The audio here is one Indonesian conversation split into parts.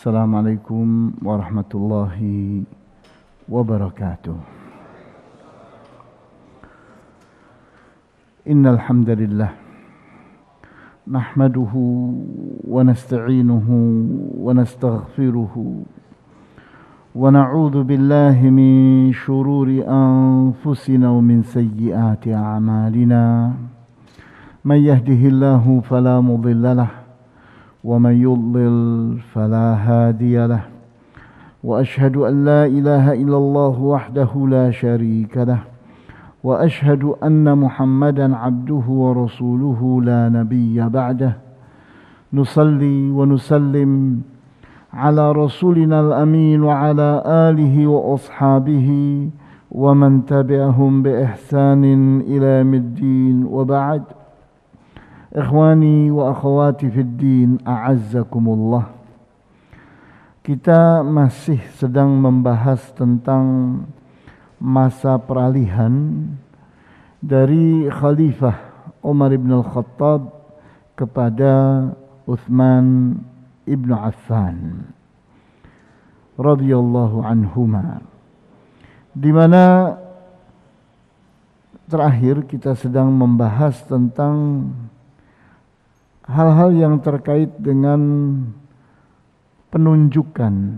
Assalamualaikum warahmatullahi wabarakatuh. Innal hamdalillah nahmaduhu wa nasta'inuhu wa nastaghfiruhu wa na'udzu billahi min shururi anfusina wa min sayyiati a'malina. Man yahdihillahu fala mudilla lahu ومن يضلل فلا هادي له وأشهد أن لا إله إلا الله وحده لا شريك له وأشهد أن محمدا عبده ورسوله لا نبي بعده نصلي ونسلم على رسولنا الأمين وعلى آله وأصحابه ومن تبعهم بإحسان إلى يوم الدين وبعد. Ikhwani wa akhwati fid din, a'azzakumullah. Kita masih sedang membahas tentang masa peralihan dari Khalifah Umar ibn al-Khattab kepada Uthman ibn Affan radhiyallahu anhuma, di mana terakhir kita sedang membahas tentang hal-hal yang terkait dengan penunjukan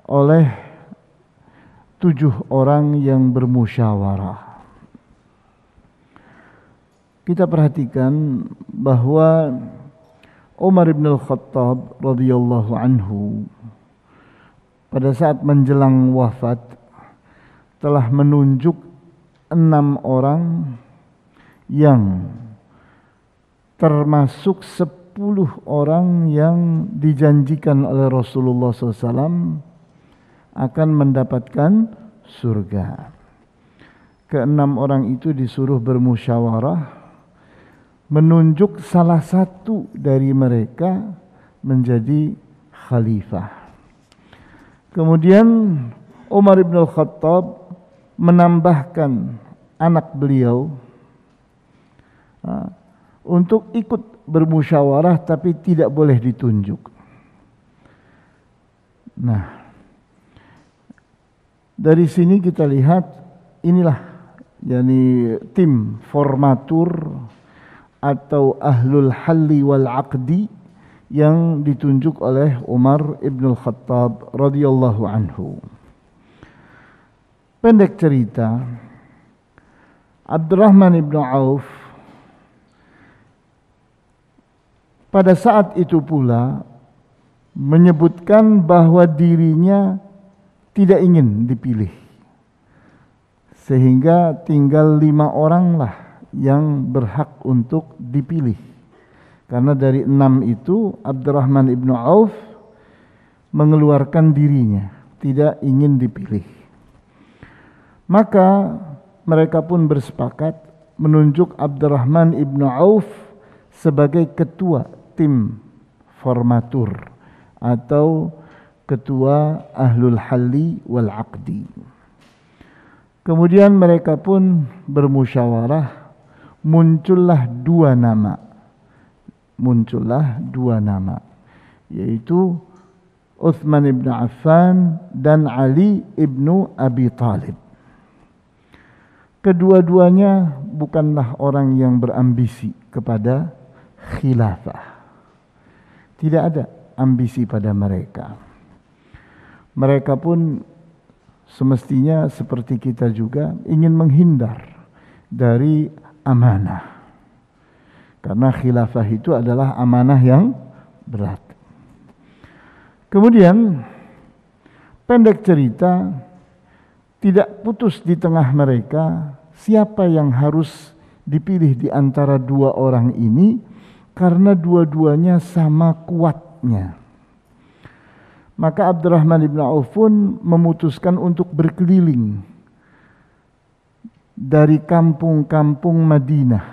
oleh 7 orang yang bermusyawarah. Kita perhatikan bahwa Umar bin Al-Khattab radhiyallahu anhu pada saat menjelang wafat telah menunjuk 6 orang yang termasuk 10 orang yang dijanjikan oleh Rasulullah SAW akan mendapatkan surga. Ke-6 orang itu disuruh bermusyawarah menunjuk salah satu dari mereka menjadi khalifah. Kemudian Umar bin Al-Khattab menambahkan anak beliau untuk ikut bermusyawarah tapi tidak boleh ditunjuk. Nah, dari sini kita lihat inilah tim formatur atau ahlul halli wal aqdi yang ditunjuk oleh Umar ibn al-Khattab radhiyallahu anhu. Pendek cerita, Abdurrahman ibn Auf pada saat itu pula menyebutkan bahwa dirinya tidak ingin dipilih, sehingga tinggal 5 oranglah yang berhak untuk dipilih. Karena dari 6 itu Abdurrahman ibn Auf mengeluarkan dirinya, tidak ingin dipilih. Maka mereka pun bersepakat menunjuk Abdurrahman ibn Auf sebagai ketua tim formatur atau ketua ahlul halli wal aqdi. Kemudian mereka pun bermusyawarah, muncullah dua nama, yaitu Uthman ibn Affan dan Ali ibn Abi Talib. Kedua-duanya bukanlah orang yang berambisi kepada khilafah. Tidak ada ambisi pada mereka. Mereka pun semestinya seperti kita juga ingin menghindar dari amanah. Karena khilafah itu adalah amanah yang berat. Kemudian pendek cerita, tidak putus di tengah mereka siapa yang harus dipilih di antara 2 orang ini, karena dua-duanya sama kuatnya. Maka Abdurrahman ibn Auf pun memutuskan untuk berkeliling dari kampung-kampung Madinah,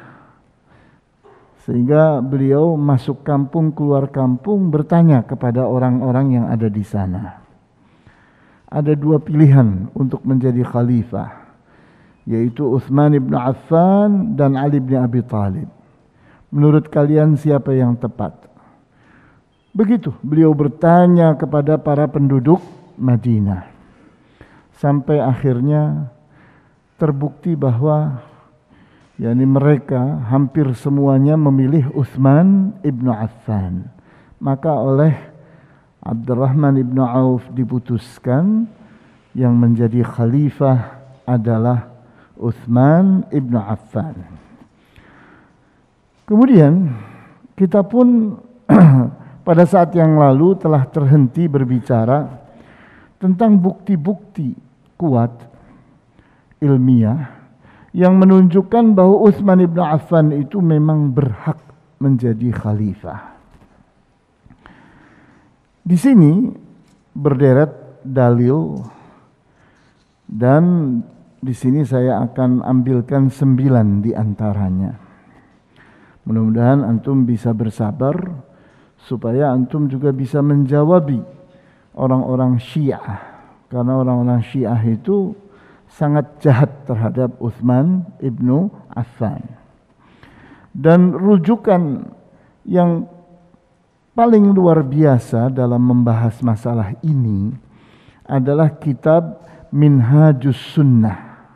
sehingga beliau masuk kampung keluar kampung bertanya kepada orang-orang yang ada di sana. Ada 2 pilihan untuk menjadi khalifah, yaitu Uthman ibn Affan dan Ali ibn Abi Talib. Menurut kalian siapa yang tepat? Begitu beliau bertanya kepada para penduduk Madinah. Sampai akhirnya terbukti bahwa mereka hampir semuanya memilih Utsman ibnu Affan. Maka oleh Abdurrahman ibnu Auf diputuskan yang menjadi khalifah adalah Utsman ibnu Affan. Kemudian kita pun pada saat yang lalu telah terhenti berbicara tentang bukti-bukti kuat ilmiah yang menunjukkan bahwa Utsman ibnu Affan itu memang berhak menjadi khalifah. Di sini berderet dalil dan di sini saya akan ambilkan 9 di antaranya. Mudah-mudahan antum bisa bersabar supaya antum juga bisa menjawabi orang-orang Syiah, karena orang-orang Syiah itu sangat jahat terhadap Utsman ibnu Affan. Dan rujukan yang paling luar biasa dalam membahas masalah ini adalah kitab Minhajus Sunnah.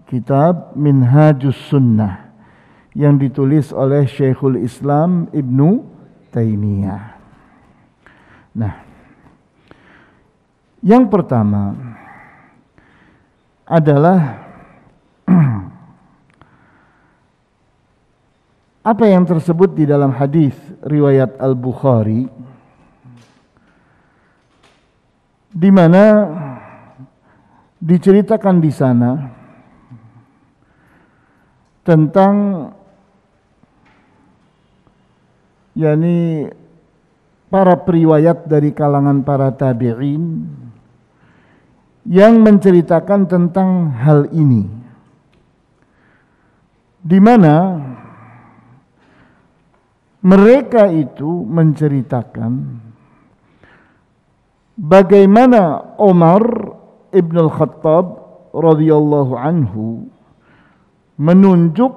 Kitab Minhajus Sunnah yang ditulis oleh Syekhul Islam Ibnu Taimiyah. Nah, yang pertama adalah apa yang tersebut di dalam hadis riwayat Al-Bukhari, di mana diceritakan di sana tentang para periwayat dari kalangan para tabi'in yang menceritakan tentang hal ini, di mana mereka itu menceritakan bagaimana Umar ibn al-Khattab radhiyallahu anhu menunjuk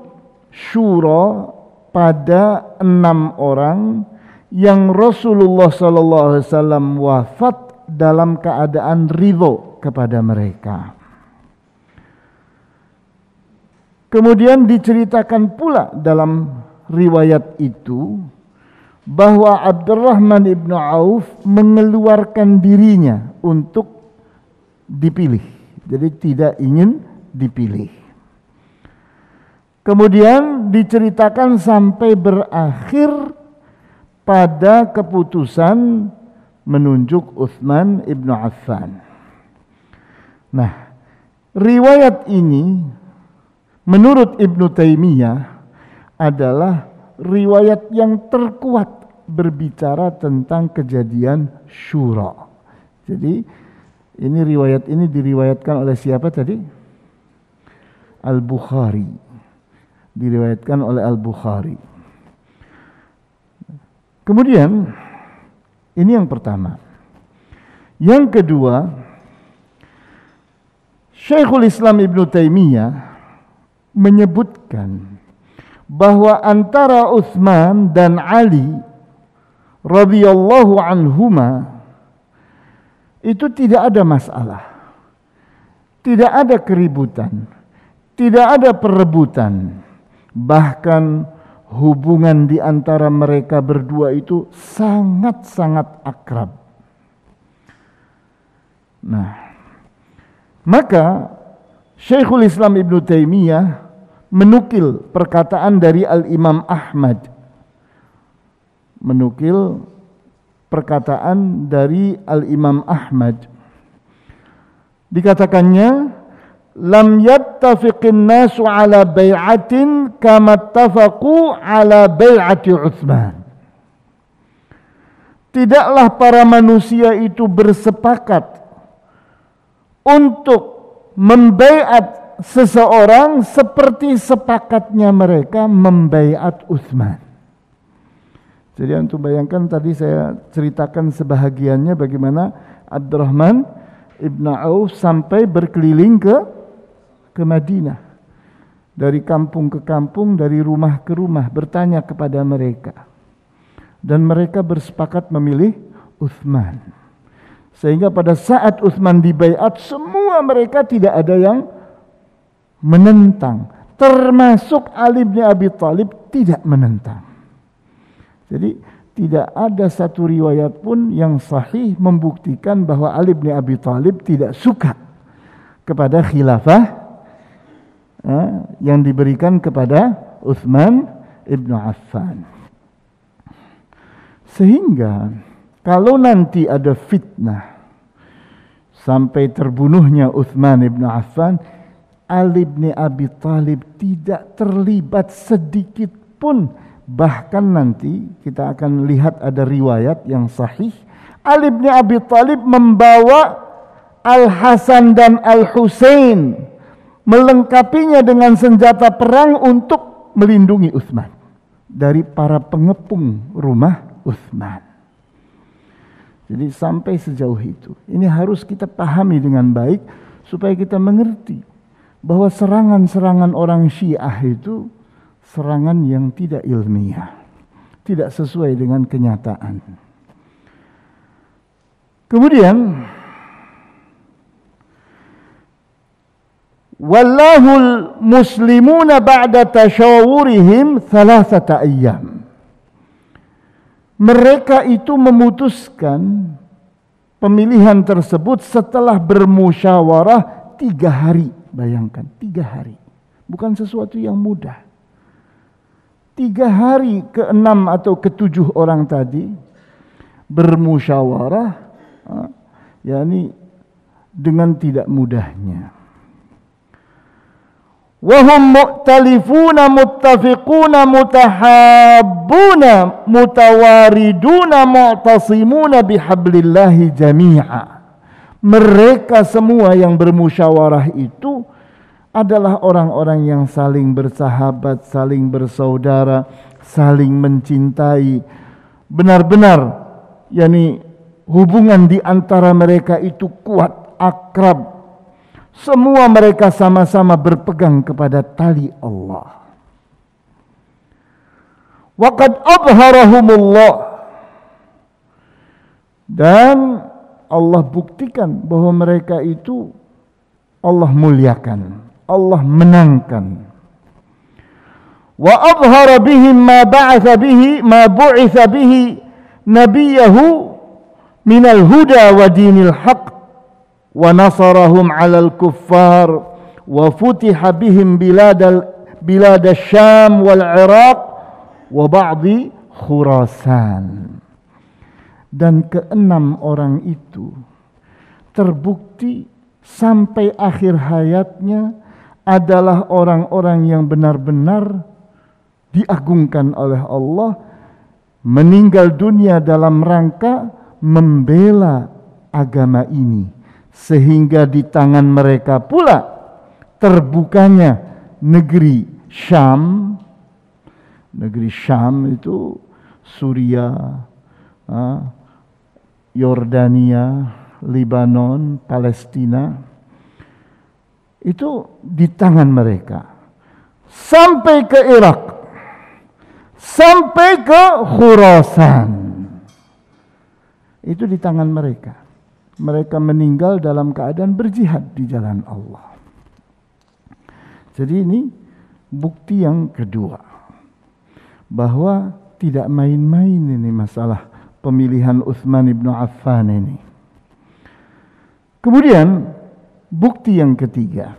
syura pada 6 orang yang Rasulullah sallallahu alaihi wasallam wafat dalam keadaan ridho kepada mereka. Kemudian diceritakan pula dalam riwayat itu bahwa Abdurrahman ibn Auf mengeluarkan dirinya untuk dipilih. Jadi tidak ingin dipilih. Kemudian diceritakan sampai berakhir pada keputusan menunjuk Utsman ibn Affan. Nah, riwayat ini menurut Ibnu Taimiyah adalah riwayat yang terkuat berbicara tentang kejadian Syura. Jadi ini riwayat ini diriwayatkan oleh siapa tadi? Al-Bukhari. Diriwayatkan oleh Al-Bukhari. Kemudian ini yang pertama. Yang kedua, Syekhul Islam Ibnu Taimiyah menyebutkan bahwa antara Utsman dan Ali radhiyallahu anhuma itu tidak ada masalah, tidak ada keributan, tidak ada perebutan, bahkan hubungan di antara mereka berdua itu sangat-sangat akrab. Nah, maka Syekhul Islam Ibnu Taimiyah menukil perkataan dari Al-Imam Ahmad. Menukil perkataan dari Al-Imam Ahmad. Dikatakannya, lam yattafiqin nasu ala bai'atin kama ittafaqu ala bai'ati Utsman. Tidaklah para manusia itu bersepakat untuk membaiat seseorang seperti sepakatnya mereka membaiat Utsman. Jadi antum bayangkan tadi saya ceritakan sebahagiannya bagaimana Abdurrahman ibn Auf sampai berkeliling ke Madinah. Dari kampung ke kampung, dari rumah ke rumah bertanya kepada mereka. dan mereka bersepakat memilih Utsman. Sehingga pada saat Utsman dibaiat, semua mereka tidak ada yang menentang, termasuk Ali bin Abi Thalib tidak menentang. Jadi tidak ada satu riwayat pun yang sahih membuktikan bahwa Ali bin Abi Thalib tidak suka kepada khilafah yang diberikan kepada Utsman ibn Affan. Sehingga kalau nanti ada fitnah sampai terbunuhnya Utsman ibn Affan, Ali bin Abi Thalib tidak terlibat sedikit pun. Bahkan nanti kita akan lihat ada riwayat yang sahih, Ali bin Abi Thalib membawa Al-Hasan dan Al-Husain, melengkapinya dengan senjata perang untuk melindungi Utsman dari para pengepung rumah Utsman. Jadi sampai sejauh itu. Ini harus kita pahami dengan baik supaya kita mengerti bahwa serangan-serangan orang Syiah itu serangan yang tidak ilmiah, tidak sesuai dengan kenyataan. Kemudian wallahul muslimuna ba'da tashawurihim 3 ayyam. Mereka itu memutuskan pemilihan tersebut setelah bermusyawarah 3 hari. Bayangkan 3 hari. Bukan sesuatu yang mudah. 3 hari ke-6 atau ke-7 orang tadi bermusyawarah, yakni dengan tidak mudahnya. Wahum mu'talifuna muttafiquna mutahabbuna mutawariduna mu'tasimuna bihablillahi jami'a. Mereka semua yang bermusyawarah itu adalah orang-orang yang saling bersahabat, saling bersaudara, saling mencintai. Benar-benar yakni hubungan di antara mereka itu kuat, akrab. Semua mereka sama-sama berpegang kepada tali Allah. Waqad abharahumullah. Dan Allah buktikan bahwa mereka itu Allah muliakan, Allah menangkan. Wa abhara bihim ma bu'itha bihi nabiyahu minal huda wa dinil haqq. Wa nasarahum 'alal kuffar wa futiha bihim bilad Syam wal Iraq wa ba'di Khurasan. Dan ke-6 orang itu terbukti sampai akhir hayatnya adalah orang-orang yang benar-benar diagungkan oleh Allah, meninggal dunia dalam rangka membela agama ini. Sehingga di tangan mereka pula terbukanya negeri Syam. Negeri Syam itu Suriah, Yordania, Lebanon, Palestina. Itu di tangan mereka. Sampai ke Irak. Sampai ke Khurasan. Itu di tangan mereka. Mereka meninggal dalam keadaan berjihad di jalan Allah. Jadi ini bukti yang kedua, bahwa tidak main-main ini masalah pemilihan Utsman ibn Affan ini. Kemudian bukti yang ketiga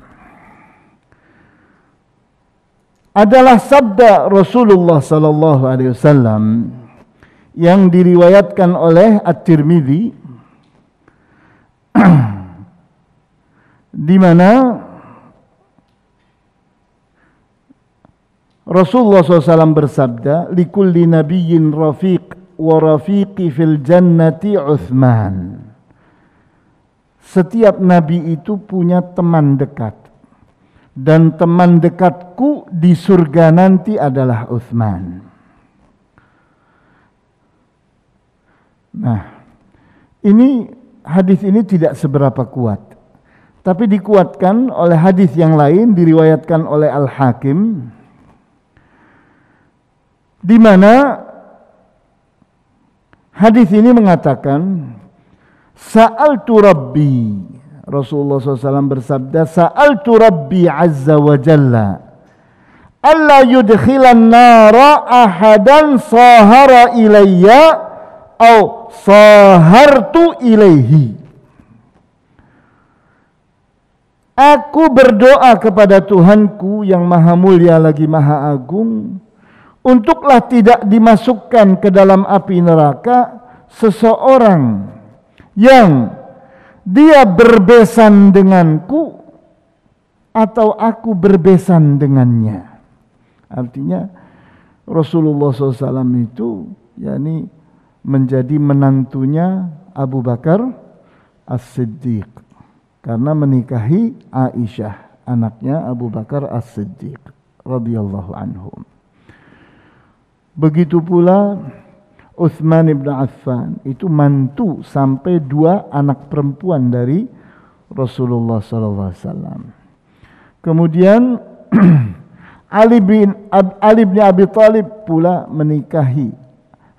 adalah sabda Rasulullah sallallahu alaihi wasallam yang diriwayatkan oleh At-Tirmidzi, di mana Rasulullah SAW bersabda, likulli nabiyyin rafiq wa rafiqi fil jannati Utsman. Setiap nabi itu punya teman dekat, dan teman dekatku di surga nanti adalah Utsman. Nah, hadis ini tidak seberapa kuat, tapi dikuatkan oleh hadis yang lain diriwayatkan oleh Al-Hakim, di mana Hadis ini mengatakan, Sa'altu Rabbi, Rasulullah SAW bersabda, Sa'altu Rabbi Azza wa Jalla alla yudkhilan nara ahadan sahara ilayya au sahartu ilaihi. Aku berdoa kepada Tuhanku yang maha mulia lagi maha agung, untuklah tidak dimasukkan ke dalam api neraka seseorang yang dia berbesan denganku atau aku berbesan dengannya. Artinya Rasulullah SAW itu yakni menjadi menantunya Abu Bakar As-Siddiq karena menikahi Aisyah, anaknya Abu Bakar As-Siddiq radhiyallahu anhum. Begitu pula Utsman ibn Affan, itu mantu sampai 2 anak perempuan dari Rasulullah SAW. Kemudian Ali bin Abi Thalib pula menikahi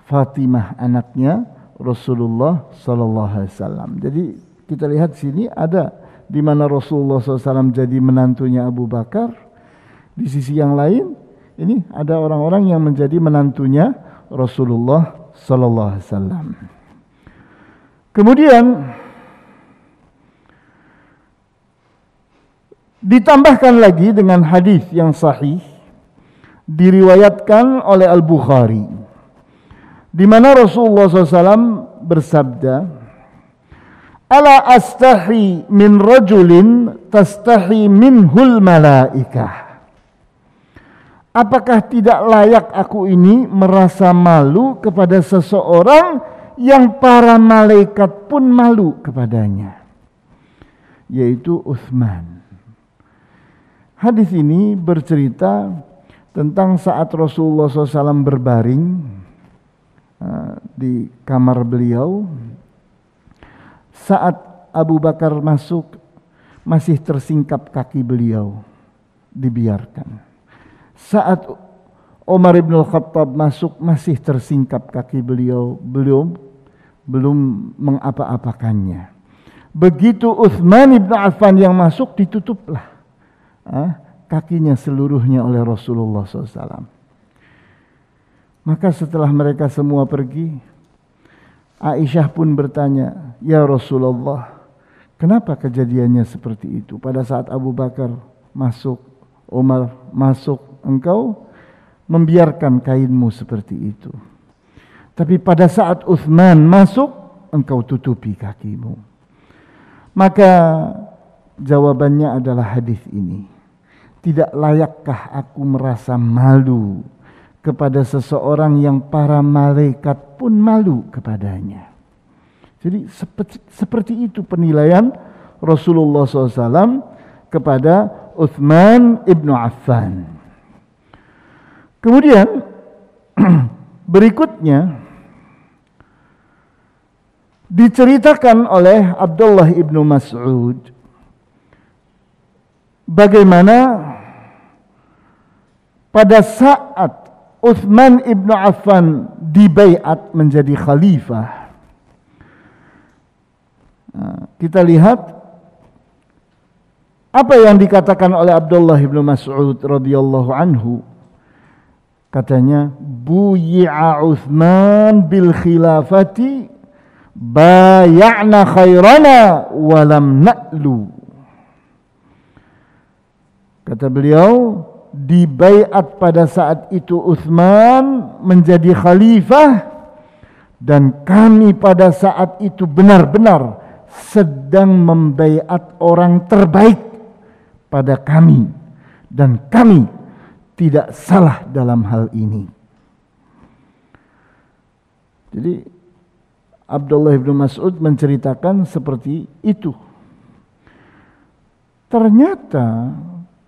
Fatimah, anaknya Rasulullah SAW. Jadi kita lihat sini ada di mana Rasulullah SAW jadi menantunya Abu Bakar. Di sisi yang lain ini ada orang-orang yang menjadi menantunya Rasulullah sallallahu alaihi wasallam. Kemudian ditambahkan lagi dengan hadis yang sahih diriwayatkan oleh Al-Bukhari di mana Rasulullah SAW bersabda, "Ala astahi min rajulin tastahi minhul malaikah." Apakah tidak layak aku ini merasa malu kepada seseorang yang para malaikat pun malu kepadanya, yaitu Utsman. Hadis ini bercerita tentang saat Rasulullah SAW berbaring di kamar beliau. Saat Abu Bakar masuk, masih tersingkap kaki beliau, dibiarkan. Saat Umar bin Khattab masuk, masih tersingkap kaki beliau, belum mengapa-apakannya. Begitu Utsman bin Affan yang masuk, ditutuplah kakinya seluruhnya oleh Rasulullah SAW. Maka setelah mereka semua pergi, Aisyah pun bertanya, "Ya Rasulullah, kenapa kejadiannya seperti itu? Pada saat Abu Bakar masuk, Umar masuk, engkau membiarkan kainmu seperti itu. Tapi pada saat Utsman masuk, engkau tutupi kakimu." Maka jawabannya adalah hadis ini. Tidak layakkah aku merasa malu kepada seseorang yang para malaikat pun malu kepadanya? Jadi seperti itu penilaian Rasulullah SAW kepada Utsman ibn Affan. Kemudian berikutnya diceritakan oleh Abdullah ibn Mas'ud bagaimana pada saat Utsman ibn Affan dibaiat menjadi khalifah, kita lihat apa yang dikatakan oleh Abdullah ibn Mas'ud radhiyallahu anhu. Katanya, "Buyi'a Utsman bil khilafati bay'na khairana wa lam na'lu." Kata beliau, dibaiat pada saat itu Utsman menjadi khalifah, dan kami pada saat itu benar-benar sedang membaiat orang terbaik pada kami, dan kami tidak salah dalam hal ini. Jadi Abdullah bin Mas'ud menceritakan seperti itu. Ternyata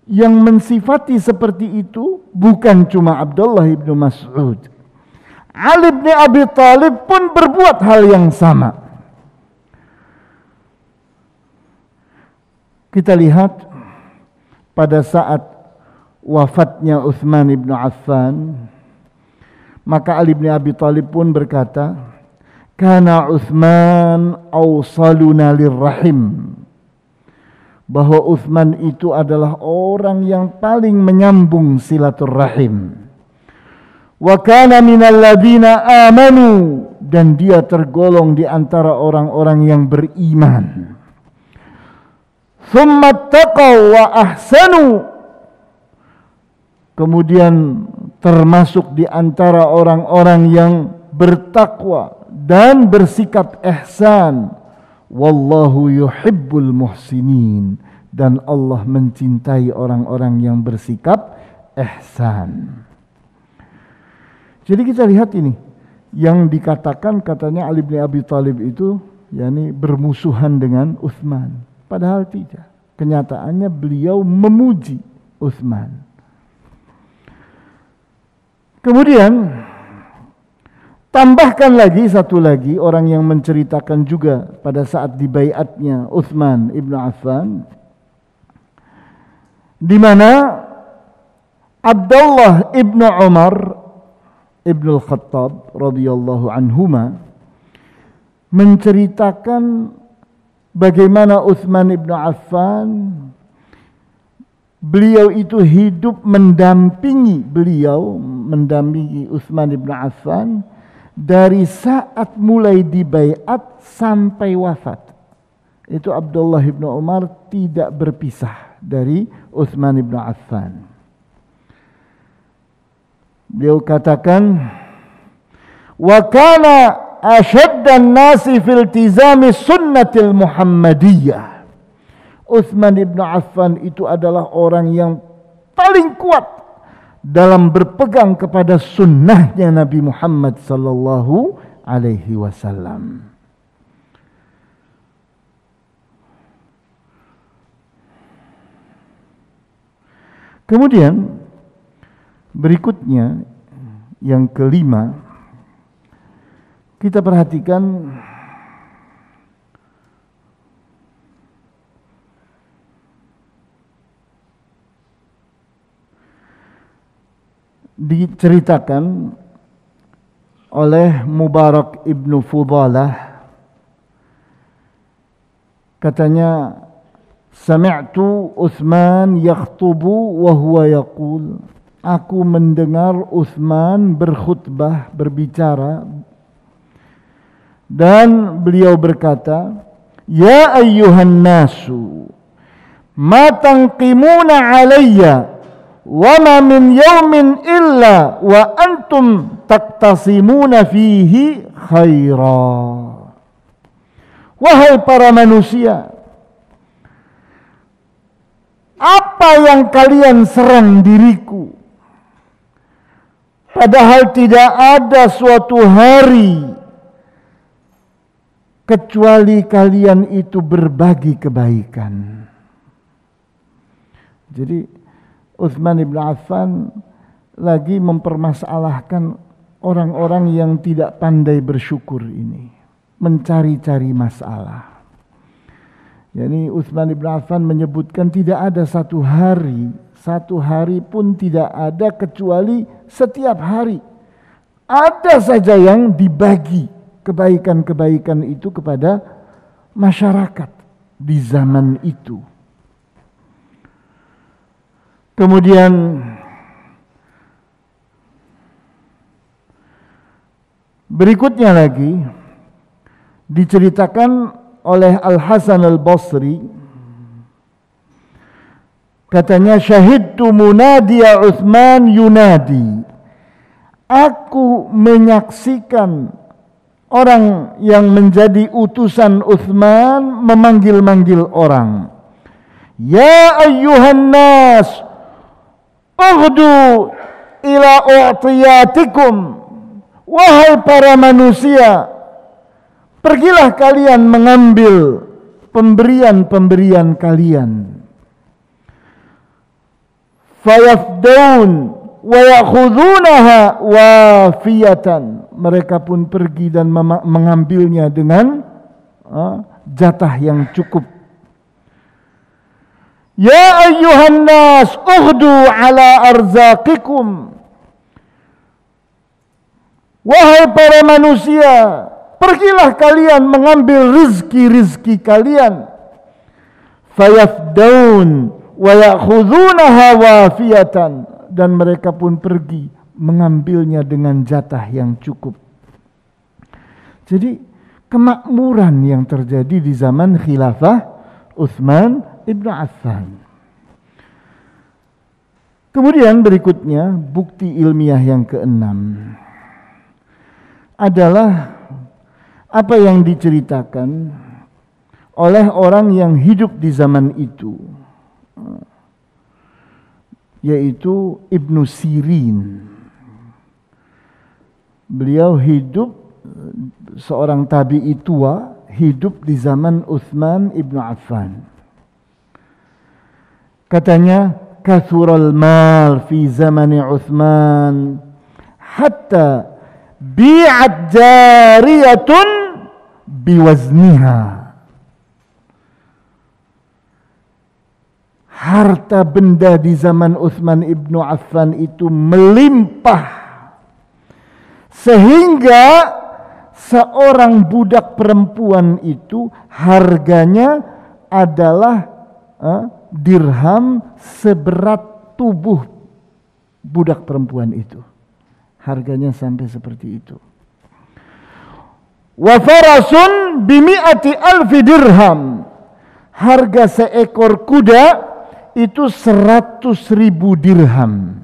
yang mensifati seperti itu bukan cuma Abdullah bin Mas'ud. Ali bin Abi Thalib pun berbuat hal yang sama. Kita lihat pada saat wafatnya Utsman bin Affan, maka Ali bin Abi Thalib pun berkata, kana Utsman awsaluna lirrahim, bahwa Utsman itu adalah orang yang paling menyambung silaturrahim. Wa kana minal ladzina amanu, dan dia tergolong di antara orang-orang yang beriman. Tsumma taqaw wa ahsanu, kemudian termasuk di antara orang-orang yang bertakwa dan bersikap ihsan. Wallahu yuhibbul muhsinin, dan Allah mencintai orang-orang yang bersikap ihsan. Jadi kita lihat ini, yang dikatakan katanya Ali bin Abi Thalib itu yakni bermusuhan dengan Utsman, padahal tidak. Kenyataannya beliau memuji Utsman. Kemudian tambahkan lagi satu lagi orang yang menceritakan juga pada saat dibaiatnya Utsman ibnu Affan, di mana Abdullah ibnu Umar ibnu Khattab radhiyallahu anhuma menceritakan bagaimana Utsman ibnu Affan, beliau itu hidup mendampingi Utsman ibnu Affan dari saat mulai dibaiat sampai wafat. Itu Abdullah ibnu Umar tidak berpisah dari Utsman ibnu Affan. Beliau katakan, wa kana asyaddan nasi fil iltizami sunnatil Muhammadiyah. Utsman ibnu Affan itu adalah orang yang paling kuat dalam berpegang kepada sunnahnya Nabi Muhammad sallallahu alaihi wasallam. Kemudian berikutnya yang kelima, kita perhatikan diceritakan oleh Mubarak ibnu Fudalah, katanya, sami'tu Utsman yakhtubu wa huwa yaqul, aku mendengar Utsman berkhutbah, berbicara, dan beliau berkata, ya ayyuhan nasu ma tanqimuna alayya wa ma min yawmin illa wa antum taqtasimuna fihi khaira. Wahai para manusia, apa yang kalian serang diriku, padahal tidak ada suatu hari kecuali kalian itu berbagi kebaikan. Jadi Utsman ibn Affan lagi mempermasalahkan orang-orang yang tidak pandai bersyukur ini, mencari-cari masalah. Yani Utsman ibn Affan menyebutkan tidak ada satu hari pun tidak ada kecuali setiap hari ada saja yang dibagi kebaikan-kebaikan itu kepada masyarakat di zaman itu. Kemudian berikutnya lagi diceritakan oleh Al-Hasan Al-Basri, katanya, syahidtu munadiya Utsman yunadi, aku menyaksikan orang yang menjadi utusan Utsman memanggil-manggil orang, ya ayyuhan nas ughdu ila u'tiyatikum, wahai para manusia, pergilah kalian mengambil pemberian-pemberian kalian. Fayafdaun wa ya'khudhunaha wafiyatan, mereka pun pergi dan mengambilnya dengan jatah yang cukup. Ya ayyuhan nas ughdu ala arzaqikum, wahai para manusia, pergilah kalian mengambil rizki kalian. Fayafdaun wa ya'khudhunaha wafiyatan, dan mereka pun pergi mengambilnya dengan jatah yang cukup. Jadi kemakmuran yang terjadi di zaman khilafah Utsman ibn Affan. Kemudian berikutnya, bukti ilmiah yang keenam adalah apa yang diceritakan oleh orang yang hidup di zaman itu, yaitu Ibnu Sirin. Beliau hidup, seorang tabi'i tua, hidup di zaman Utsman ibn Affan. Katanya, kathural mal fi zamani Utsman hatta bi'at jariyatun biwazniha. Harta benda di zaman Utsman ibn Affan itu melimpah, sehingga seorang budak perempuan itu harganya adalah dirham seberat tubuh budak perempuan itu. Harganya sampai seperti itu. Wa farasun bimi'ati alfi dirham. Harga seekor kuda itu 100.000 dirham.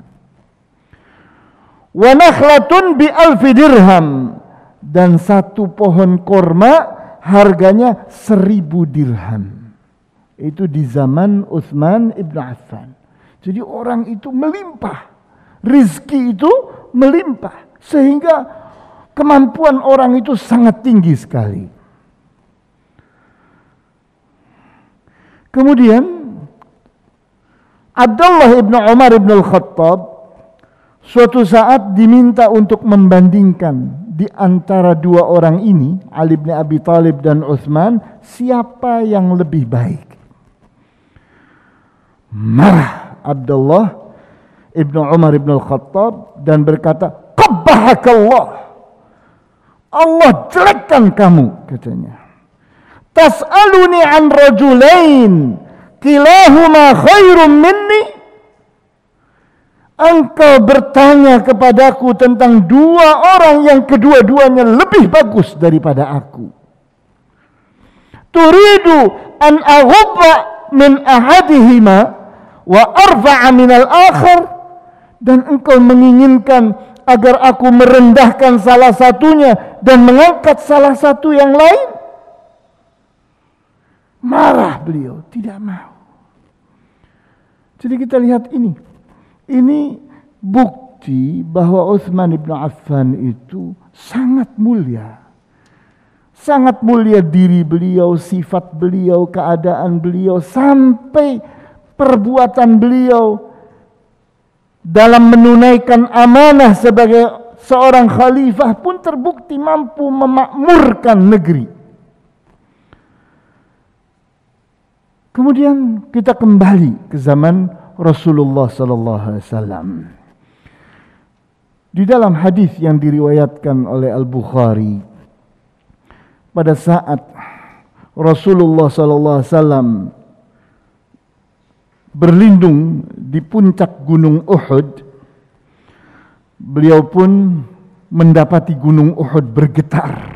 Wa nakhlatun bi alfi dirham, dan satu pohon korma harganya 1.000 dirham. Itu di zaman Utsman ibn Affan. Jadi orang itu melimpah, rizki itu melimpah, sehingga kemampuan orang itu sangat tinggi sekali. Kemudian Abdullah ibn Umar ibn al-Khattab suatu saat diminta untuk membandingkan di antara dua orang ini, Ali bin Abi Thalib dan Utsman, siapa yang lebih baik. Marah Abdullah ibn Umar ibn al-Khattab dan berkata, "Qabbahakallah, Allah jelekkan kamu," katanya. "Tas'aluni an rajulain kilahuma khairum minni." Engkau bertanya kepadaku tentang dua orang yang kedua-duanya lebih bagus daripada aku. Turidu an aghubba min ahadihima wa arfa'a min al-akhar, dan engkau menginginkan agar aku merendahkan salah satunya dan mengangkat salah satu yang lain. Marah beliau, tidak mau. Jadi kita lihat ini bukti bahwa Utsman ibn Affan itu sangat mulia. Sangat mulia diri beliau, sifat beliau, keadaan beliau, sampai perbuatan beliau dalam menunaikan amanah sebagai seorang khalifah pun terbukti mampu memakmurkan negeri. Kemudian kita kembali ke zaman Rasulullah sallallahu alaihi wasallam. Di dalam hadis yang diriwayatkan oleh Al-Bukhari, pada saat Rasulullah sallallahu alaihi wasallam berlindung di puncak gunung Uhud, beliau pun mendapati gunung Uhud bergetar.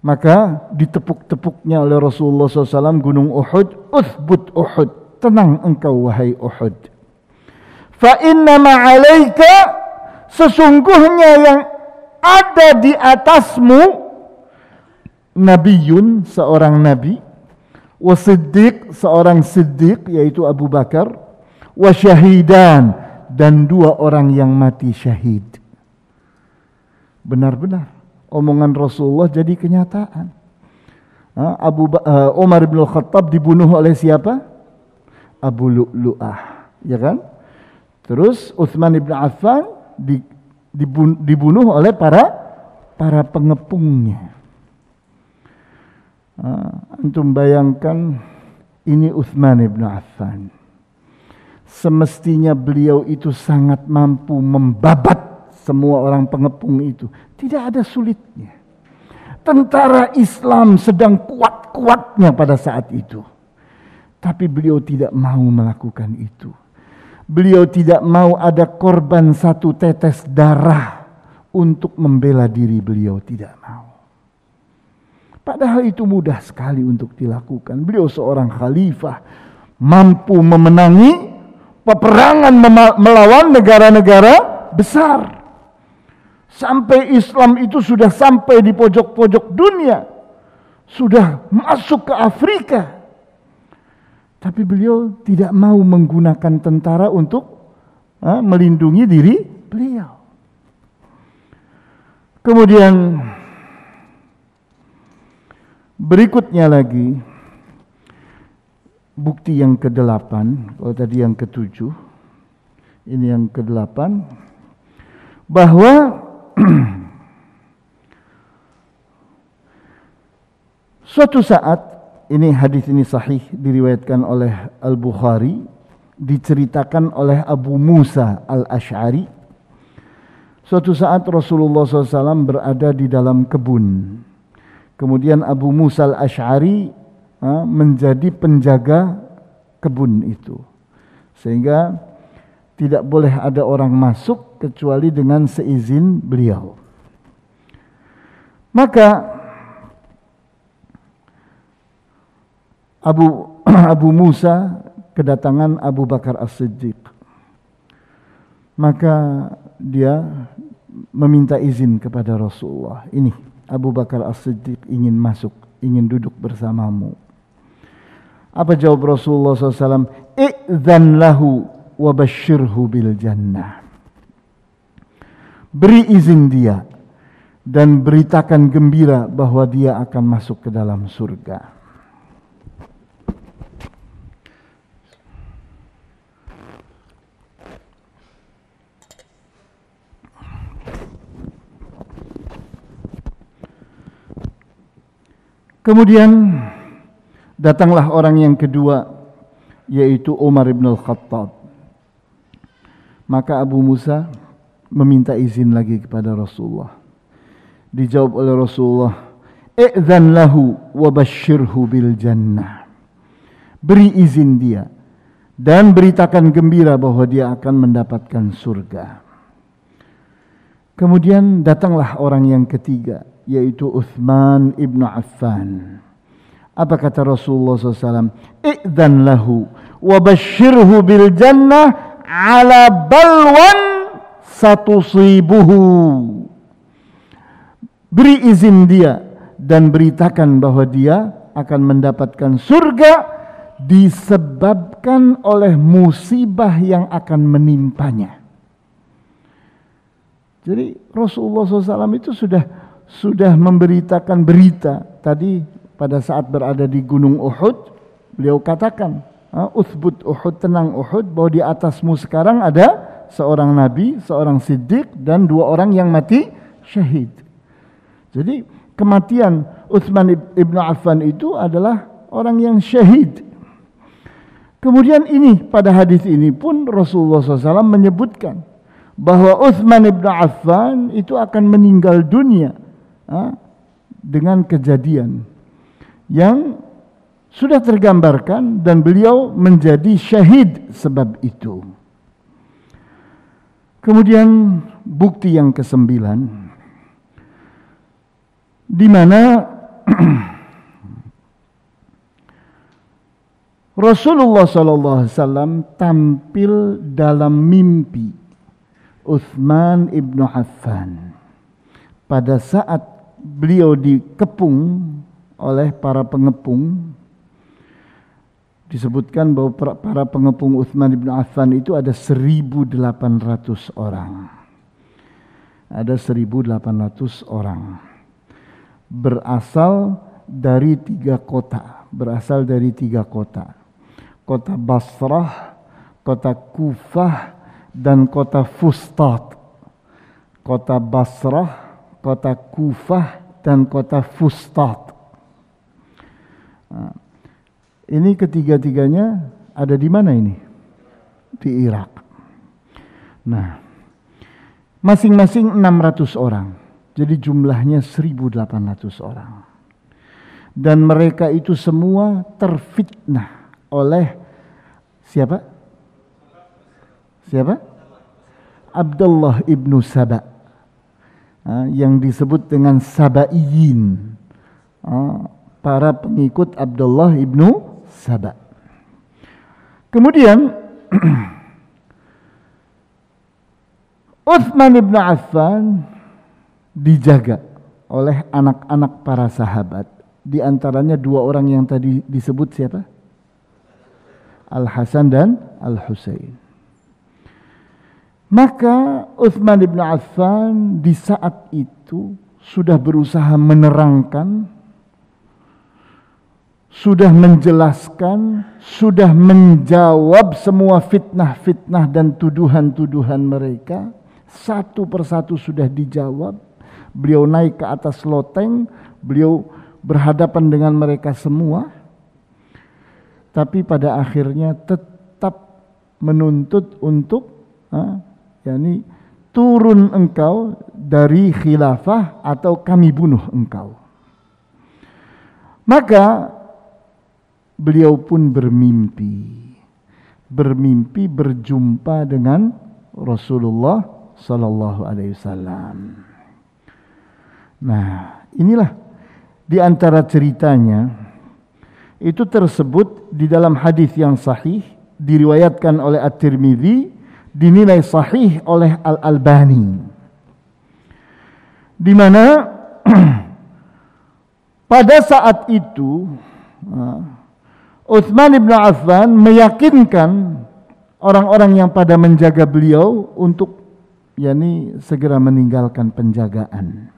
Maka ditepuk-tepuknya oleh Rasulullah SAW gunung Uhud, "Uthbut Uhud, tenang engkau wahai Uhud. Fa inna ma'alaika, sesungguhnya yang ada di atasmu nabiyun, seorang nabi, wa siddiq, seorang siddiq yaitu Abu Bakar, wa syahidan, dan dua orang yang mati syahid." Benar-benar omongan Rasulullah jadi kenyataan. Umar bin Khattab dibunuh oleh siapa? Abu Lu'lu'ah, ya kan? Terus Utsman bin Affan dibunuh oleh para pengepungnya. Antum bayangkan, ini Utsman bin Affan. Semestinya beliau itu sangat mampu membabat semua orang pengepung itu. Tidak ada sulitnya. Tentara Islam sedang kuat-kuatnya pada saat itu. Tapi beliau tidak mau melakukan itu. Beliau tidak mau ada korban satu tetes darah untuk membela diri beliau, tidak mau. Padahal itu mudah sekali untuk dilakukan. Beliau seorang khalifah, mampu memenangi peperangan melawan negara-negara besar. Sampai Islam itu sudah sampai di pojok-pojok dunia. Sudah masuk ke Afrika. Tapi beliau tidak mau menggunakan tentara untuk melindungi diri beliau. Kemudian berikutnya lagi, bukti yang ke-8, kalau tadi yang ke-7, ini yang ke-8, bahwa suatu saat, ini hadis ini sahih, diriwayatkan oleh Al-Bukhari, diceritakan oleh Abu Musa Al-Asy'ari. Suatu saat Rasulullah SAW berada di dalam kebun. Kemudian Abu Musa Al-Asy'ari menjadi penjaga kebun itu. Sehingga tidak boleh ada orang masuk kecuali dengan seizin beliau. Maka Abu Musa kedatangan Abu Bakar As-Siddiq. Maka dia meminta izin kepada Rasulullah. Ini Abu Bakar As-Siddiq ingin masuk, ingin duduk bersamamu. Apa jawab Rasulullah SAW? I'dzan lahu wa basyirhu bil jannah. Beri izin dia dan beritakan gembira bahwa dia akan masuk ke dalam surga. Kemudian datanglah orang yang kedua, yaitu Umar ibn al-Khattab. Maka Abu Musa meminta izin lagi kepada Rasulullah. Dijawab oleh Rasulullah, "I'dzan lahu wa basyirhu bil jannah." Beri izin dia dan beritakan gembira bahwa dia akan mendapatkan surga. Kemudian datanglah orang yang ketiga, yaitu Utsman ibn Affan. Apa kata Rasulullah SAW? I'dzan lahu wa basyirhu bil jannah ala balwan satusibuhu. Beri izin dia dan beritakan bahwa dia akan mendapatkan surga disebabkan oleh musibah yang akan menimpanya. Jadi Rasulullah SAW itu sudah memberitakan berita. Tadi pada saat berada di Gunung Uhud, beliau katakan, Uthbut Uhud, tenang Uhud, bahwa di atasmu sekarang ada seorang nabi, seorang siddiq, dan 2 orang yang mati syahid. Jadi kematian Utsman ibn Affan itu adalah orang yang syahid. Kemudian ini, pada hadis ini pun Rasulullah SAW menyebutkan bahwa Utsman ibn Affan itu akan meninggal dunia dengan kejadian yang sudah tergambarkan dan beliau menjadi syahid sebab itu. Kemudian bukti yang ke-9, di mana Rasulullah SAW tampil dalam mimpi Utsman ibn Affan pada saat beliau dikepung oleh para pengepung. Disebutkan bahwa para pengepung Utsman ibn Affan itu ada 1.800 orang. Ada 1.800 orang. Berasal dari 3 kota. Kota Basrah, kota Kufah, dan kota Fustat. Kota Basrah, kota Kufah, dan kota Fustat. Nah, ini ketiga-tiganya ada di mana ini? Di Irak. Nah, masing-masing 600 orang. Jadi jumlahnya 1.800 orang. Dan mereka itu semua terfitnah oleh siapa? Siapa? Abdullah ibnu Saba, yang disebut dengan Sabaiyin, para pengikut Abdullah ibnu Saba. Kemudian Utsman ibn Affan dijaga oleh anak-anak para sahabat. Di antaranya dua orang yang tadi disebut siapa? Al-Hasan dan Al-Husain. Maka Utsman ibn Affan di saat itu sudah berusaha menerangkan, sudah menjelaskan, sudah menjawab semua fitnah-fitnah dan tuduhan-tuduhan mereka. Satu persatu sudah dijawab. Beliau naik ke atas loteng, beliau berhadapan dengan mereka semua. Tapi pada akhirnya tetap menuntut untuk yakni turun engkau dari khilafah atau kami bunuh engkau. Maka beliau pun bermimpi berjumpa dengan Rasulullah sallallahu alaihi wasallam. Nah, inilah di antara ceritanya itu tersebut di dalam hadis yang sahih, diriwayatkan oleh At-Tirmidzi, dinilai sahih oleh Al-Albani, di mana pada saat itu Utsman bin Affan meyakinkan orang-orang yang pada menjaga beliau untuk segera meninggalkan penjagaan.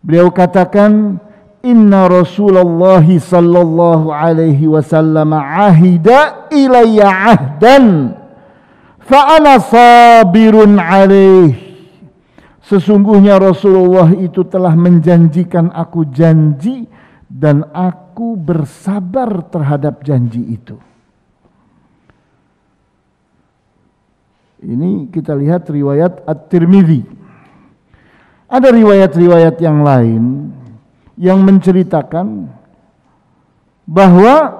Beliau katakan, inna Rasulullah sallallahu alaihi wasallam ahida ilayya ahdan fa ana sabirun alaih. Sesungguhnya Rasulullah itu telah menjanjikan aku janji dan aku bersabar terhadap janji itu. Ini kita lihat riwayat At-Tirmidzi. Ada riwayat-riwayat yang lain yang menceritakan bahwa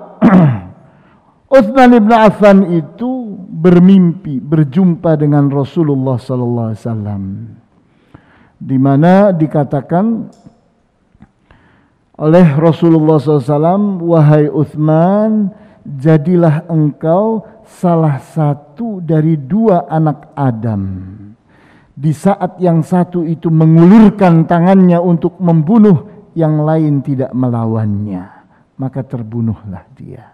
Utsman bin Affan itu bermimpi berjumpa dengan Rasulullah sallallahu alaihi wasallam, di mana dikatakan oleh Rasulullah SAW, wahai Utsman, jadilah engkau salah satu dari dua anak Adam. Di saat yang satu itu mengulurkan tangannya untuk membunuh, yang lain tidak melawannya, maka terbunuhlah dia.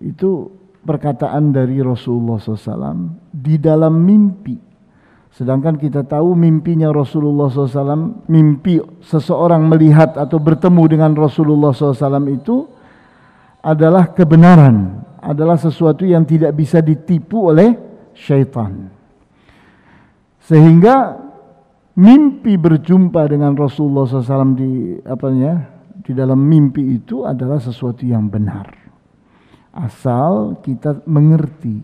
Itu perkataan dari Rasulullah SAW di dalam mimpi. Sedangkan kita tahu mimpinya Rasulullah SAW, mimpi seseorang melihat atau bertemu dengan Rasulullah SAW itu adalah kebenaran, adalah sesuatu yang tidak bisa ditipu oleh syaitan. Sehingga mimpi berjumpa dengan Rasulullah SAW di dalam mimpi itu adalah sesuatu yang benar. Asal kita mengerti,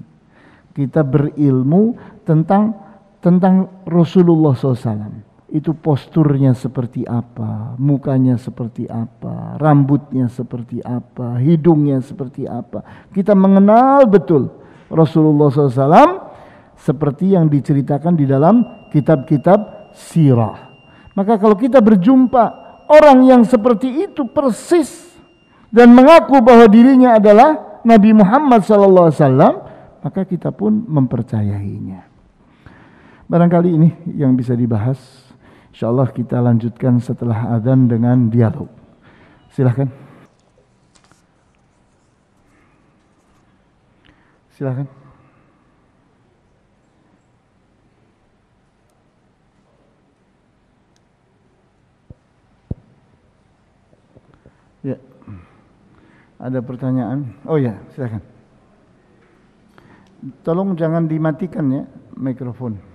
kita berilmu tentang Rasulullah SAW. Itu posturnya seperti apa, mukanya seperti apa, rambutnya seperti apa, hidungnya seperti apa. Kita mengenal betul Rasulullah SAW seperti yang diceritakan di dalam kitab-kitab sirah. Maka kalau kita berjumpa orang yang seperti itu persis dan mengaku bahwa dirinya adalah Nabi Muhammad SAW, maka kita pun mempercayainya. Barangkali ini yang bisa dibahas. InsyaAllah kita lanjutkan setelah adzan dengan dialog. Silahkan. Silahkan. Ya. Ada pertanyaan? Oh ya, silahkan. Tolong jangan dimatikan ya mikrofon.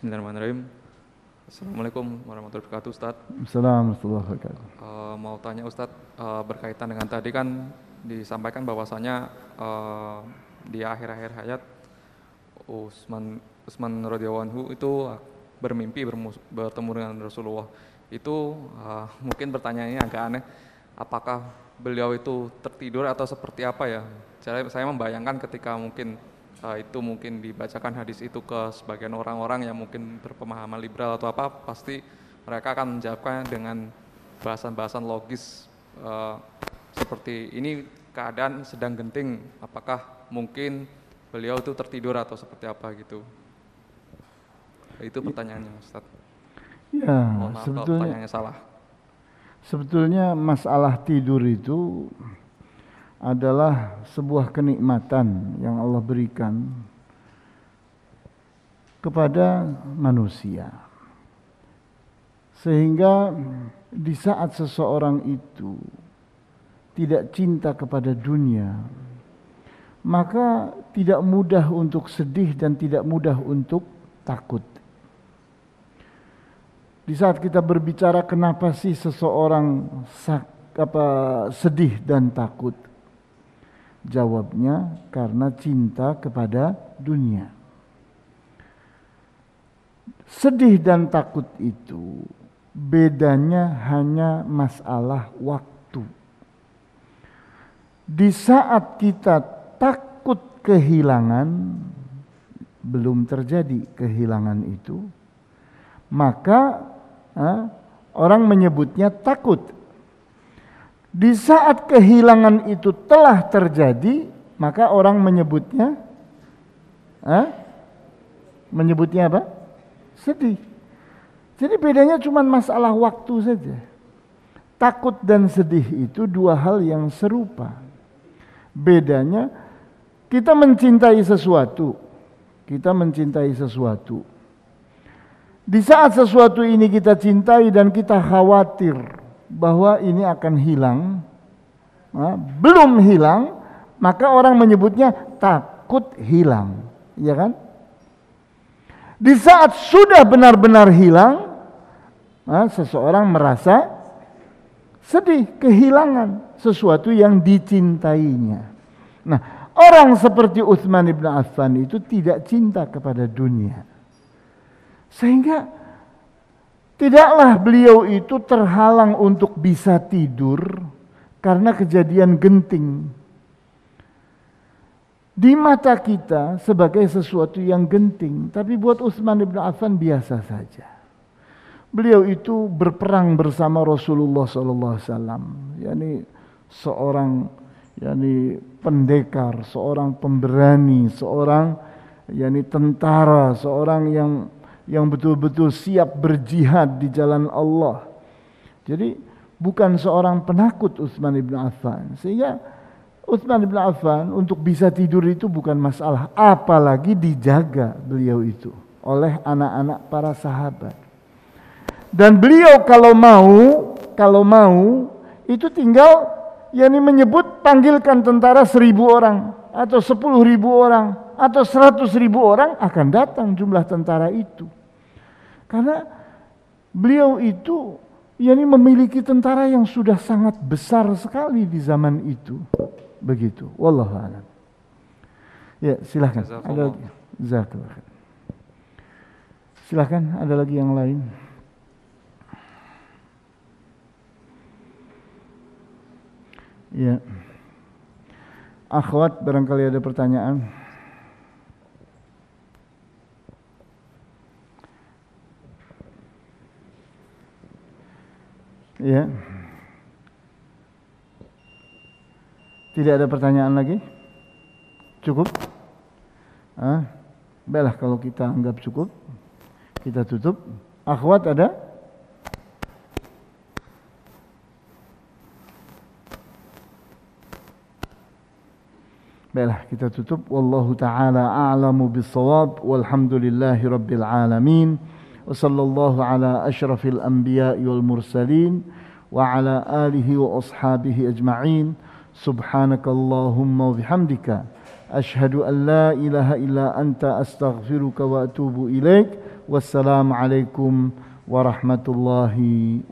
Bismillahirrahmanirrahim. Assalamualaikum warahmatullahi wabarakatuh, Ustaz. Assalamualaikum warahmatullahi wabarakatuh. Mau tanya Ustaz, berkaitan dengan tadi kan disampaikan bahwasanya di akhir-akhir hayat Utsman radhiyallahu anhu itu bermimpi bertemu dengan Rasulullah. Itu mungkin pertanyaannya agak aneh, apakah beliau itu tertidur atau seperti apa ya? Saya membayangkan ketika mungkin itu mungkin dibacakan hadis itu ke sebagian orang-orang yang mungkin berpemahaman liberal atau apa, pasti mereka akan menjawabnya dengan bahasan-bahasan logis seperti ini keadaan sedang genting, apakah mungkin beliau itu tertidur atau seperti apa gitu. Itu pertanyaannya, Ustaz. Ya, mohon maaf kalau pertanyaannya salah. Sebetulnya masalah tidur itu adalah sebuah kenikmatan yang Allah berikan kepada manusia. Sehingga di saat seseorang itu tidak cinta kepada dunia, maka tidak mudah untuk sedih dan tidak mudah untuk takut. Di saat kita berbicara kenapa sih seseorang sedih dan takut? Jawabnya karena cinta kepada dunia. Sedih dan takut itu bedanya hanya masalah waktu. Di saat kita takut kehilangan, belum terjadi kehilangan itu, maka orang menyebutnya takut. Di saat kehilangan itu telah terjadi, maka orang menyebutnya apa? Sedih. Jadi bedanya cuma masalah waktu saja. Takut dan sedih itu dua hal yang serupa. Bedanya kita mencintai sesuatu. Di saat sesuatu ini kita cintai dan kita khawatir bahwa ini akan hilang, belum hilang, maka orang menyebutnya takut hilang, ya kan? Di saat sudah benar-benar hilang, seseorang merasa sedih, kehilangan sesuatu yang dicintainya. Nah, orang seperti Utsman ibn Affan itu tidak cinta kepada dunia. Sehingga tidaklah beliau itu terhalang untuk bisa tidur karena kejadian genting. Di mata kita sebagai sesuatu yang genting, tapi buat Utsman ibn Affan biasa saja. Beliau itu berperang bersama Rasulullah SAW, yakni seorang pendekar, seorang pemberani, seorang tentara, seorang yang betul-betul siap berjihad di jalan Allah. Jadi bukan seorang penakut Utsman ibn Affan. Sehingga Utsman ibn Affan untuk bisa tidur itu bukan masalah, apalagi dijaga beliau itu oleh anak-anak para sahabat. Dan beliau kalau mau itu tinggal menyebut panggilkan tentara 1.000 orang atau 10.000 orang atau 100.000 orang, akan datang jumlah tentara itu. Karena beliau itu memiliki tentara yang sudah sangat besar sekali di zaman itu. Begitu. Wallahu a'lam. Ya, silakan. Ada lagi? Silakan, ada lagi yang lain? Ya. Akhwat, barangkali ada pertanyaan. Ya. Tidak ada pertanyaan lagi? Cukup? Baiklah, kalau kita anggap cukup, kita tutup. Akhwat ada? Baiklah, kita tutup. Wallahu ta'ala a'lamu bis-shawab. Walhamdulillahi rabbil alamin. Wa sallallahu ala asyrafil anbiya'i wal mursalin wa ala alihi wa ashabihi ajma'in. Subhanakallahumma wa bihamdika asyhadu an la ilaha illa anta astaghfiruka wa atubu ilaik. Wassalamu alaikum warahmatullahi